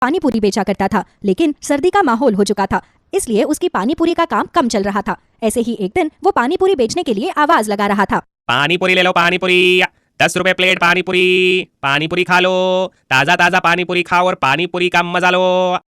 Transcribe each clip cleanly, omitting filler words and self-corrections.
पानी पूरी बेचा करता था, लेकिन सर्दी का माहौल हो चुका था, इसलिए उसकी पानी पूरी का काम कम चल रहा था। ऐसे ही एक दिन वो पानी पूरी बेचने के लिए आवाज लगा रहा था, पानी पूरी ले लो, पानी पूरी 10 रुपए प्लेट, पानी पूरी खा लो, ताजा ताजा पानी पूरी खाओ और पानी पूरी का मजा लो।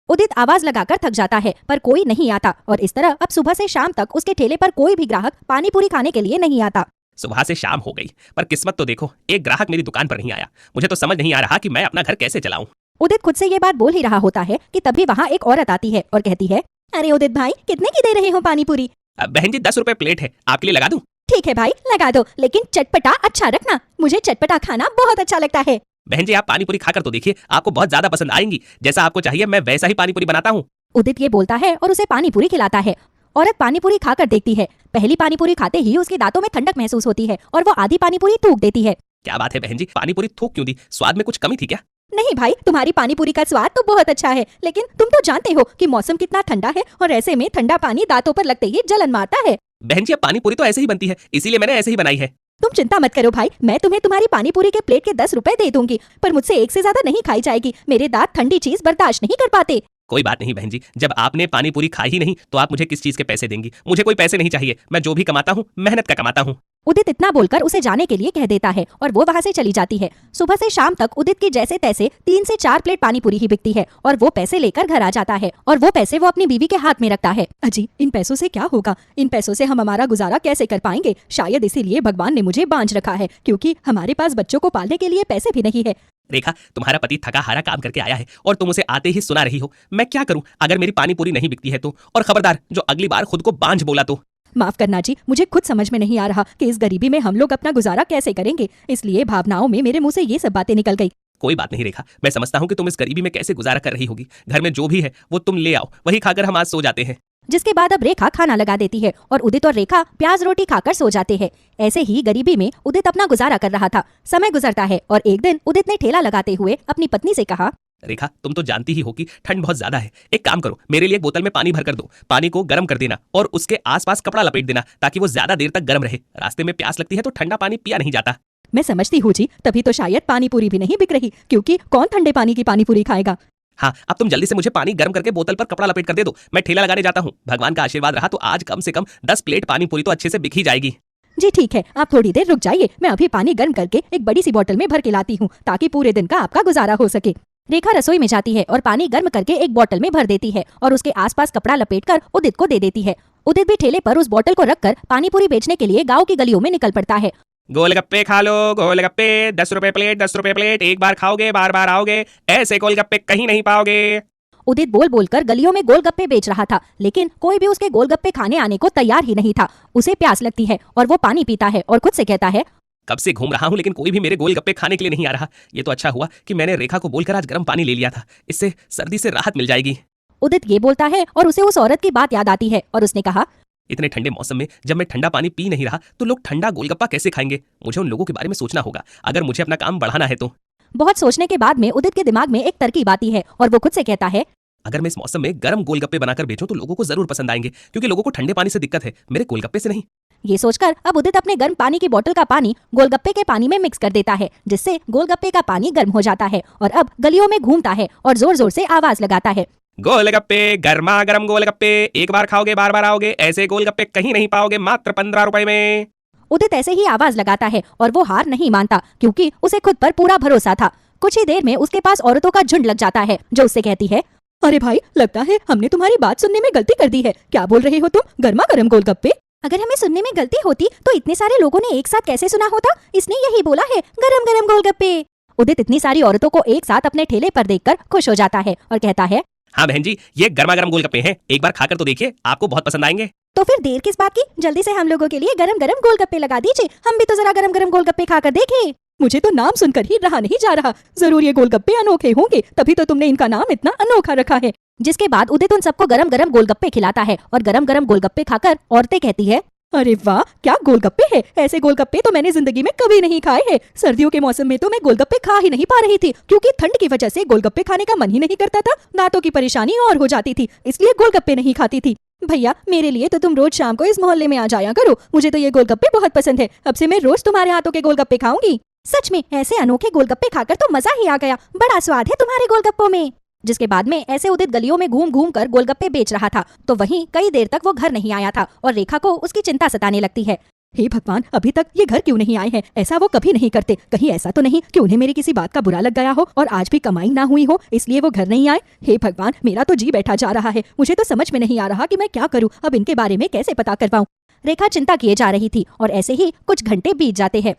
उदित आवाज लगाकर थक जाता है, पर कोई नहीं आता और इस तरह अब सुबह से शाम तक उसके ठेले पर कोई भी ग्राहक पानी पूरी खाने के लिए नहीं आता। सुबह से शाम हो गई, पर किस्मत तो देखो, एक ग्राहक मेरी दुकान पर नहीं आया। मुझे तो समझ नहीं आ रहा कि मैं अपना घर कैसे चलाऊं। उदित खुद से ये बात बोल ही रहा होता है कि तभी वहाँ एक औरत आती है और कहती है, अरे उदित भाई, कितने की दे रहे हो पानी पूरी? बहन जी 10 रुपए प्लेट है, आपके लिए लगा दूं? ठीक है भाई, लगा दो, लेकिन चटपटा अच्छा रखना, मुझे चटपटा खाना बहुत अच्छा लगता है। बहन जी आप पानी पूरी खाकर तो देखिए, आपको बहुत ज्यादा पसंद आएंगी। जैसा आपको चाहिए मैं वैसा ही पानी पूरी बनाता हूँ। उदित ये बोलता है और उसे पानी पूरी खिलाता है। औरत पानी पूरी खाकर देखती है। पहली पानी पूरी खाते ही उसके दांतों में ठंडक महसूस होती है और वो आधी पानी पूरी थूक देती है। क्या बात है बहन जी, पानी पूरी थूक क्यों दी? स्वाद में कुछ कमी थी क्या? नहीं भाई, तुम्हारी पानी पूरी का स्वाद तो बहुत अच्छा है, लेकिन तुम तो जानते हो कि मौसम कितना ठंडा है और ऐसे में ठंडा पानी दांतों पर लगते ही जलन मारता है। बहन जी अब पानी पूरी तो ऐसे ही बनती है, इसीलिए मैंने ऐसे ही बनाई है। तुम चिंता मत करो भाई, मैं तुम्हें तुम्हारी पानी पूरी के प्लेट के 10 रुपए दे दूंगी, पर मुझसे एक से ज्यादा नहीं खाई जाएगी, मेरे दांत ठंडी चीज बर्दाश्त नहीं कर पाते। कोई बात नहीं बहन जी, जब आपने पानी पूरी खाई ही नहीं तो आप मुझे किस चीज के पैसे देंगी? मुझे कोई पैसे नहीं चाहिए, मैं जो भी कमाता हूँ मेहनत का कमाता हूँ। उदित इतना बोलकर उसे जाने के लिए कह देता है और वो वहाँ से चली जाती है। सुबह से शाम तक उदित की जैसे तैसे 3 से 4 प्लेट पानी पूरी ही बिकती है और वो पैसे लेकर घर आ जाता है और वो पैसे वो अपनी बीवी के हाथ में रखता है। अजी, इन पैसों से क्या होगा? इन पैसों से हम हमारा गुजारा कैसे कर पाएंगे? शायद इसीलिए भगवान ने मुझे बांझ रखा है, क्योंकि हमारे पास बच्चों को पालने के लिए पैसे भी नहीं है। रेखा, तुम्हारा पति थका हारा काम करके आया है और तुम उसे आते ही सुना रही हो। मैं क्या करूं अगर मेरी पानी पूरी नहीं बिकती है तो? और खबरदार, जो अगली बार खुद को बांझ बोला तो। माफ करना जी, मुझे खुद समझ में नहीं आ रहा कि इस गरीबी में हम लोग अपना गुजारा कैसे करेंगे, इसलिए भावनाओं में मेरे मुंह से ये सब बातें निकल गई। कोई बात नहीं रेखा, मैं समझता हूँ कि तुम इस गरीबी में कैसे गुजारा कर रही होगी। घर में जो भी है वो तुम ले आओ, वही खाकर हम आज सो जाते हैं। जिसके बाद अब रेखा खाना लगा देती है और उदित और रेखा प्याज रोटी खाकर सो जाते हैं। ऐसे ही गरीबी में उदित अपना गुजारा कर रहा था। समय गुजरता है और एक दिन उदित ने ठेला लगाते हुए अपनी पत्नी से कहा, रेखा तुम तो जानती ही हो कि ठंड बहुत ज्यादा है, एक काम करो, मेरे लिए एक बोतल में पानी भर कर दो, पानी को गर्म कर देना और उसके आसपास कपड़ा लपेट देना ताकि वो ज्यादा देर तक गर्म रहे। रास्ते में प्यास लगती है तो ठंडा पानी पिया नहीं जाता। मैं समझती हूँ जी, तभी तो शायद पानी पूरी भी नहीं बिक रही, क्योंकि कौन ठंडे पानी की पानी पूरी खाएगा। हाँ, अब तुम जल्दी से मुझे पानी गर्म करके बोतल पर कपड़ा लपेट कर दे दो, मैं ठेला लगाने जाता हूँ। भगवान का आशीर्वाद रहा तो आज कम से कम 10 प्लेट पानी पूरी तो अच्छे से बिक ही जाएगी। जी ठीक है, आप थोड़ी देर रुक जाइए, मैं अभी पानी गर्म करके एक बड़ी सी बोतल में भर के लाती हूँ ताकि पूरे दिन का आपका गुजारा हो सके। रेखा रसोई में जाती है और पानी गर्म करके एक बोतल में भर देती है और उसके आसपास कपड़ा लपेटकर उदित को दे देती है। उदित भी ठेले पर उस बोतल को रखकर पानी पूरी बेचने के लिए गाँव की गलियों में निकल पड़ता है। गोलगप्पे खा लो, गोलगप्पे 10 रुपए प्लेट, 10 रुपए प्लेट, एक बार खाओगे बार बार आओगे, ऐसे गोलगप्पे कहीं नहीं पाओगे। उदित बोल बोलकर गलियों में गोलगप्पे बेच रहा था, लेकिन कोई भी उसके गोलगप्पे खाने आने को तैयार ही नहीं था। उसे प्यास लगती है और वो पानी पीता है और खुद से कहता है, कब से घूम रहा हूँ लेकिन कोई भी मेरे गोलगप्पे खाने के लिए नहीं आ रहा। ये तो अच्छा हुआ कि मैंने रेखा को बोलकर आज गर्म पानी ले लिया था, इससे सर्दी से राहत मिल जाएगी। उदित ये बोलता है और उसे उस औरत की बात याद आती है और उसने कहा, इतने ठंडे मौसम में जब मैं ठंडा पानी पी नहीं रहा तो लोग ठंडा गोलगप्पा कैसे खाएंगे? मुझे उन लोगों के बारे में सोचना होगा अगर मुझे अपना काम बढ़ाना है तो। बहुत सोचने के बाद में उदित के दिमाग में एक तरकीब आती है और वो खुद से कहता है, अगर मैं इस मौसम में गर्म गोलगप्पे बनाकर बेचूं तो लोगों को जरूर पसंद आएंगे, क्योंकि लोगों को ठंडे पानी से दिक्कत है, मेरे गोलगप्पे से नहीं। ये सोचकर अब उदित अपने गर्म पानी की बोतल का पानी गोलगप्पे के पानी में मिक्स कर देता है, जिससे गोलगप्पे का पानी गर्म हो जाता है और अब गलियों में घूमता है और जोर जोर से आवाज लगाता है, गोलगप्पे, गर्मा गर्म गोलगप्पे, एक बार खाओगे बार बार आओगे, ऐसे गोलगप्पे कहीं नहीं पाओगे, मात्र 15 रुपए में। उदित ऐसे ही आवाज लगाता है और वो हार नहीं मानता, क्योंकि उसे खुद पर पूरा भरोसा था। कुछ ही देर में उसके पास औरतों का झुंड लग जाता है जो उससे कहती है, अरे भाई, लगता है हमने तुम्हारी बात सुनने में गलती कर दी है। क्या बोल रहे हो तुम? गर्मा गर्म गोलगप्पे? अगर हमें सुनने में गलती होती तो इतने सारे लोगों ने एक साथ कैसे सुना होता? इसने यही बोला है, गरम गरम गोलगप्पे। उदित इतनी सारी औरतों को एक साथ अपने ठेले पर देखकर खुश हो जाता है और कहता है, हाँ बहन जी, ये गर्मा गर्म गोलगप्पे हैं, एक बार खाकर तो देखिए, आपको बहुत पसंद आएंगे। तो फिर देर किस बात की, जल्दी से हम लोगों के लिए गरम गरम गोलगप्पे लगा दीजिए, हम भी तो जरा गरम गरम गोलगप्पे खाकर देखें। मुझे तो नाम सुनकर ही रहा नहीं जा रहा, जरूर ये गोलगप्पे अनोखे होंगे, तभी तो तुमने इनका नाम इतना अनोखा रखा है। जिसके बाद उदित उन सबको गरम गरम गोलगप्पे खिलाता है और गरम गरम गोलगप्पे खाकर औरतें कहती है, अरे वाह, क्या गोलगप्पे हैं! ऐसे गोलगप्पे तो मैंने जिंदगी में कभी नहीं खाए हैं। सर्दियों के मौसम में तो मैं गोलगप्पे खा ही नहीं पा रही थी, क्योंकि ठंड की वजह से गोलगप्पे खाने का मन ही नहीं करता था, दांतों की परेशानी और हो जाती थी, इसलिए गोलगप्पे नहीं खाती थी। भैया, मेरे लिए तो तुम रोज शाम को इस मोहल्ले में आ जाया करो, मुझे तो ये गोलगप्पे बहुत पसंद है, अब से मैं रोज तुम्हारे हाथों के गोलगप्पे खाऊंगी। सच में ऐसे अनोखे गोलगप्पे खाकर तो मजा ही आ गया, बड़ा स्वाद है तुम्हारे गोलगप्पों में। जिसके बाद में ऐसे उदित गलियों में घूम घूम कर गोलगप्पे बेच रहा था तो वहीं कई देर तक वो घर नहीं आया था और रेखा को उसकी चिंता सताने लगती है। हे भगवान, अभी तक ये घर क्यों नहीं आए हैं? ऐसा वो कभी नहीं करते। कहीं ऐसा तो नहीं कि उन्हें मेरी किसी बात का बुरा लग गया हो और आज भी कमाई ना हुई हो इसलिए वो घर नहीं आए। हे भगवान, मेरा तो जी बैठा जा रहा है। मुझे तो समझ में नहीं आ रहा कि मैं क्या करूँ, अब इनके बारे में कैसे पता कर पाऊँ। रेखा चिंता किए जा रही थी और ऐसे ही कुछ घंटे बीत जाते हैं।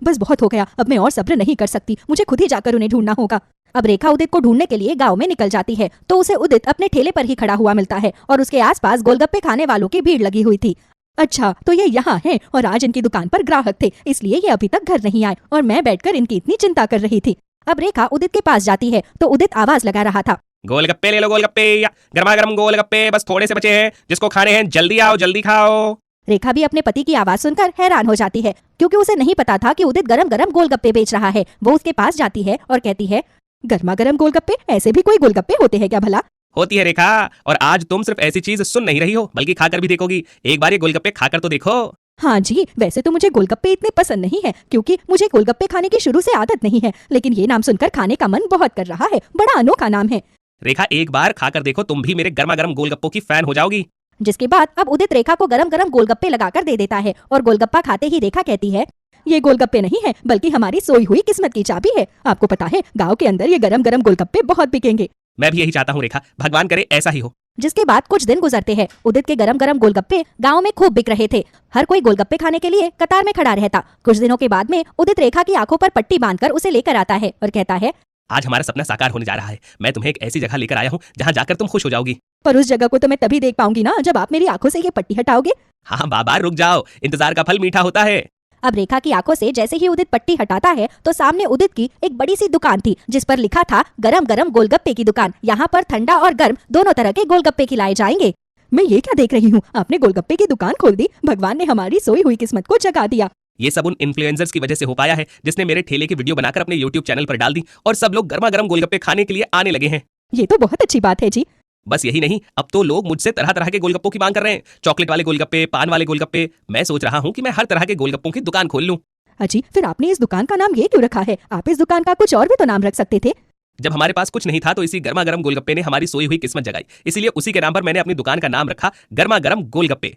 बस बहुत हो गया, अब मैं और सब्र नहीं कर सकती, मुझे खुद ही जाकर उन्हें ढूंढना होगा। अब रेखा उदित को ढूंढने के लिए गांव में निकल जाती है तो उसे उदित अपने ठेले पर ही खड़ा हुआ मिलता है और उसके आसपास गोलगप्पे खाने वालों की भीड़ लगी हुई थी। अच्छा, तो ये यहाँ है और आज इनकी दुकान पर ग्राहक थे इसलिए ये अभी तक घर नहीं आए और मैं बैठकर इनकी इतनी चिंता कर रही थी। अब रेखा उदित के पास जाती है तो उदित आवाज लगा रहा था, गोलगप्पे ले लो गोलगप्पे, या गर्मा गर्म गोलगप्पे, बस थोड़े से बचे हैं, जिसको खाने हैं जल्दी आओ जल्दी खाओ। रेखा भी अपने पति की आवाज सुनकर हैरान हो जाती है क्योंकि उसे नहीं पता था कि उदित गरम गरम गोलगप्पे बेच रहा है। वो उसके पास जाती है और कहती है, गर्मा गरम गोलगप्पे, ऐसे भी कोई गोलगप्पे होते हैं क्या भला? होती है रेखा, और आज तुम सिर्फ ऐसी चीज सुन नहीं रही हो बल्कि खाकर भी देखोगी। एक बार ये गोलगप्पे खाकर तो देखो। हाँ जी, वैसे तो मुझे गोलगप्पे इतने पसंद नहीं है क्योंकि मुझे गोलगप्पे खाने की शुरू से आदत नहीं है, लेकिन ये नाम सुनकर खाने का मन बहुत कर रहा है। बड़ा अनोखा नाम है। रेखा, एक बार खाकर देखो, तुम भी मेरे गर्मा गर्म गोलगप्पों की फैन हो जाओगी। जिसके बाद अब उदित रेखा को गरम गरम गोलगप्पे लगाकर दे देता है और गोलगप्पा खाते ही रेखा कहती है, ये गोलगप्पे नहीं है बल्कि हमारी सोई हुई किस्मत की चाबी है। आपको पता है, गांव के अंदर ये गरम गरम गोलगप्पे बहुत बिकेंगे। मैं भी यही चाहता हूँ रेखा, भगवान करे ऐसा ही हो। जिसके बाद कुछ दिन गुजरते हैं। उदित के गरम गरम गोलगप्पे गांव में खूब बिक रहे थे। हर कोई गोलगप्पे खाने के लिए कतार में खड़ा रहता। कुछ दिनों के बाद में उदित रेखा की आंखों पर पट्टी बांधकर उसे लेकर आता है और कहता है, आज हमारा सपना साकार होने जा रहा है। मैं तुम्हें एक ऐसी जगह लेकर आया हूँ जहाँ जाकर तुम खुश हो जाओगी। पर उस जगह को तो मैं तभी देख पाऊंगी ना जब आप मेरी आंखों से ये पट्टी हटाओगे। हाँ बाबा, रुक जाओ, इंतजार का फल मीठा होता है। अब रेखा की आंखों से जैसे ही उदित पट्टी हटाता है तो सामने उदित की एक बड़ी सी दुकान थी जिस पर लिखा था गरम गरम गोलगप्पे की दुकान। यहाँ पर ठंडा और गर्म दोनों तरह के गोलगप्पे खिलाए जाएंगे। मैं ये क्या देख रही हूँ, आपने गोलगप्पे की दुकान खोल दी। भगवान ने हमारी सोई हुई किस्मत को जगा दिया। ये सब उन इन्फ्लुएंसर्स की वजह से हो पाया है जिसने मेरे ठेले की वीडियो बनाकर अपने YouTube चैनल पर डाल दी और सब लोग गर्मा गर्म गोलगप्पे खाने के लिए आने लगे हैं। ये तो बहुत अच्छी बात है जी। बस यही नहीं, अब तो लोग मुझसे तरह तरह के गोलगप्पों की मांग कर रहे हैं। चॉकलेट वाले गोलगप्पे, पान वाले गोलगप्पे। मैं सोच रहा हूँ कि मैं हर तरह के गोलगप्पों की दुकान खोल लूं। अजी, फिर आपने इस दुकान का नाम ये क्यों रखा है? आप इस दुकान का कुछ और भी तो नाम रख सकते थे। जब हमारे पास कुछ नहीं था तो इसी गर्मा गर्म गोलगप्पे ने हमारी सोई हुई किस्मत जगाई, इसीलिए उसी के नाम पर मैंने अपनी दुकान का नाम रखा गर्मा गर्म गोलगप्पे।